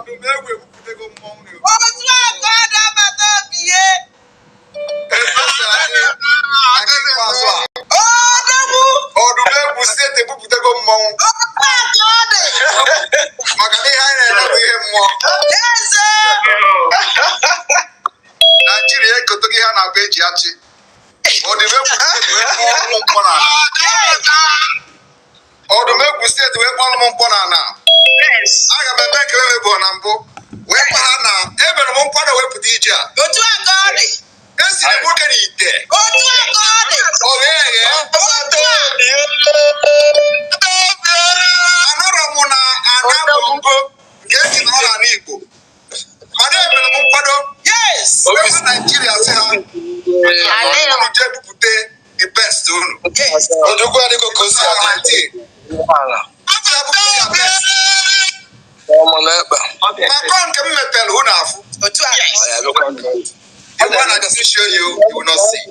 Odimegwu steeti ebupụtago mmọnwụ. Maka ihe anyị na-eme ihe mmụọ. Nigeria ekotoghị ha na-abụ eji achị. Odimegwu steeti wee kpọọ ụmụ mkpọ n'ala. Odimegwu steeti wee kpọọ ụmụ mkpọ n'ala. Aga m eme nke emebụ na mbụ. Wee kpọ ha na ebere m nkwado wepụta ije a. Otu aka ọ dị. Esiri nwoke n'ite. Otu aka ọ dị. Ọ ga-eghe. Anọrọ m na ana bụ mbo nke eji nọ n'ala Igbo. Mana ebere m nkwado. Yes. Ebe Nigeria sị ha. Unu jee bupute the best unu. Odogwu adịgo ka o si adị. Maka nke m mepere unu afụ. Otu aka. The one I just show you, you will not see.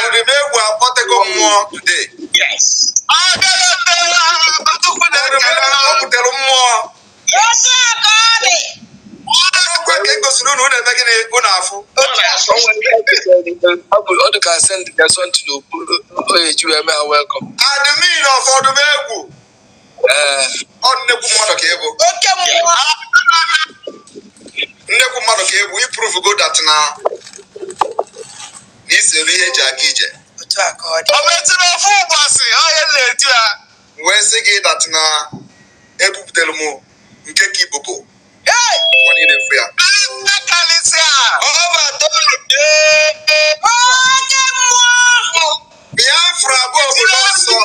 Odimegwu akpọtego mmụọ today. Yes. Odimegwu mmụọ. Otu aka ọ dị. Ekwe ka egosiri unu na-eme gịnị unu afụ. Ọ dị ka send the something n'okpuru onye ji wee mee ha welcome. Admin of Odimegwu. Ọ nnekwu mmadụ ka ị bụ. Oke mmụọ. Nnekwu mmadụ ka ị bụ iprove go that na isere ihe eji aga ije. Otu aka ọ dị. Ọ metụrụ ofu ụbọchị onye na-etu ya. Wee sị gị that na ebupụtara m nke ka ibubo. Ụwa niile mfe ya. Biafra bụ obodo nsọ.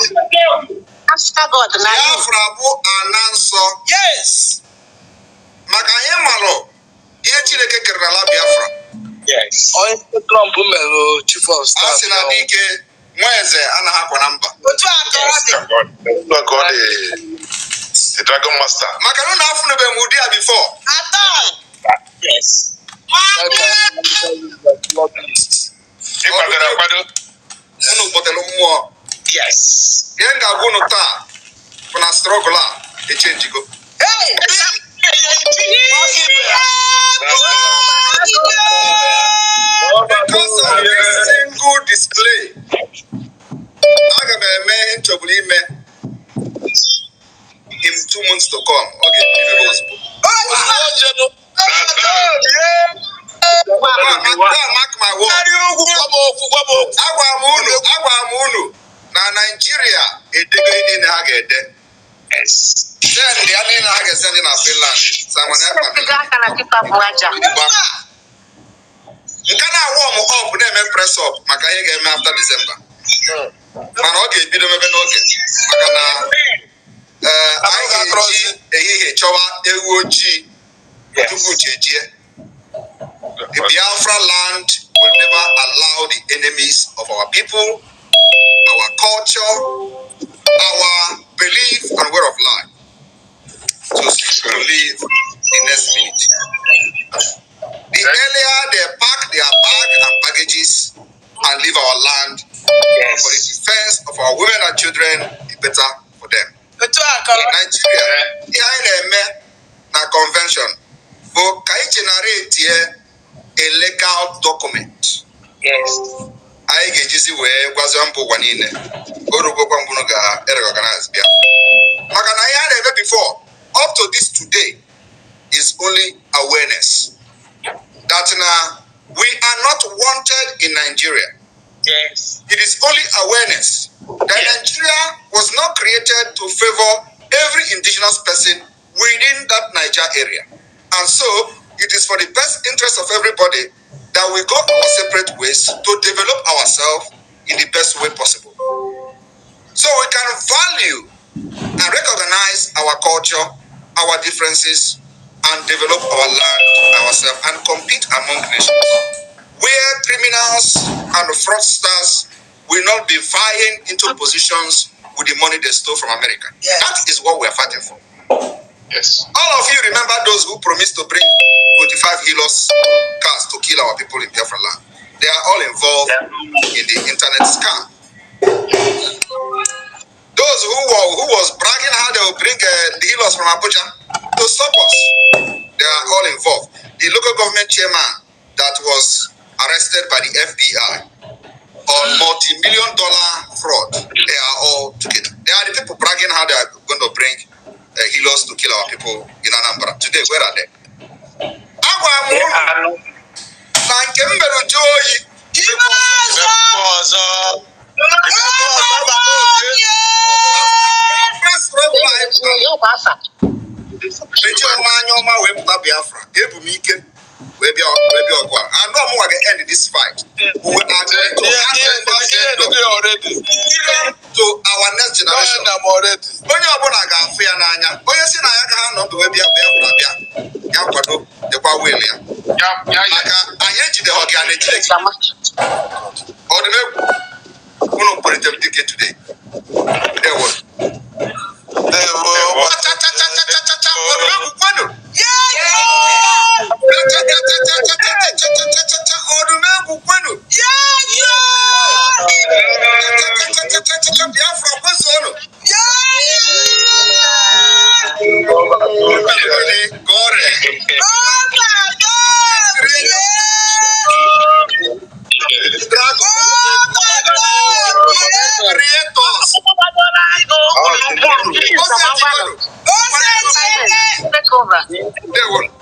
Biafra bụ ana nsọ. Yes. Maka anyị malụ ihe Chineke kere n'ala Biafra. Yes. Onye Trump merụ chief of staff. A sị na n'ike nwa eze anaghị akwa na mba. Otu aka ọ dị. The Dragon Master. Maka na unu afụnụbeghị m ụdị a before. Atọ. Yes. Ị kwadoro akwado? Unu kpọtara mmụọ. Yes. Ihe m ga-agwa unu taa bụ na strọgụl a echenjigo. Because of this single display, aga m eme ihe nchọburu ime in 2 months to come. Ọ ga-ebido ozugbo. Mark my word. Agwara m unu na Nigeria edego ihe niile ha ga-ede. Send ya niile ha ga-esend na Finland. Nke na-awọ m up na-eme press up maka ihe ga-eme after December. Mana ọ ga-ebido mebe n'oge maka na anyị ga-eji ehihie chọwa ewu ojii tupu chi ejie. The Biafra land will never allow the enemies of our people, our culture, our belief and way of life to live the next minute. The earlier they pack their bag and baggages and leave our land for the defense of our women and children, the better for them. Nigeria, ihe anyị na-eme na convention bụ ka anyị generate a legal document. Anyị ga-ejizi wee gwazie mba ụwa niile orugokwa mgbe unu ga-reorganize bịa. Maka na ihe a na-eme before up to this today is only awareness that we are not wanted in Nigeria. Yes. It is only awareness that Nigeria was not created to favor every indigenous person within that Niger area. And so, it is for the best interest of everybody that we go our separate ways to develop ourselves in the best way possible. So we can value and recognize our culture, our differences, and develop our land ourselves and compete among nations. Where criminals and fraudsters will not be vying into positions with the money they stole from America. Yes. That is what we are fighting for. Yes. All of you remember those who promised to bring 25 Hilos cars to kill our people in Biafra land. They are all involved in the internet scam. Those who was bragging how they will bring the Hilos from Abuja to stop us. the local government chairman that was arrested by the FBI on multi-million-dollar fraud. They are all together. They are the people bragging how they are going to bring healers to kill our people in Anambra. Today, where are they? Biafra, we be Okwa. I know I'm going to end this fight. We are going to already to our next generation. When you are going to fear Nanya, when you see Naya, no, we be a Biafra. Yakwado, the William. I hate the organic. Odimegwu, who no put it ticket today. There was. There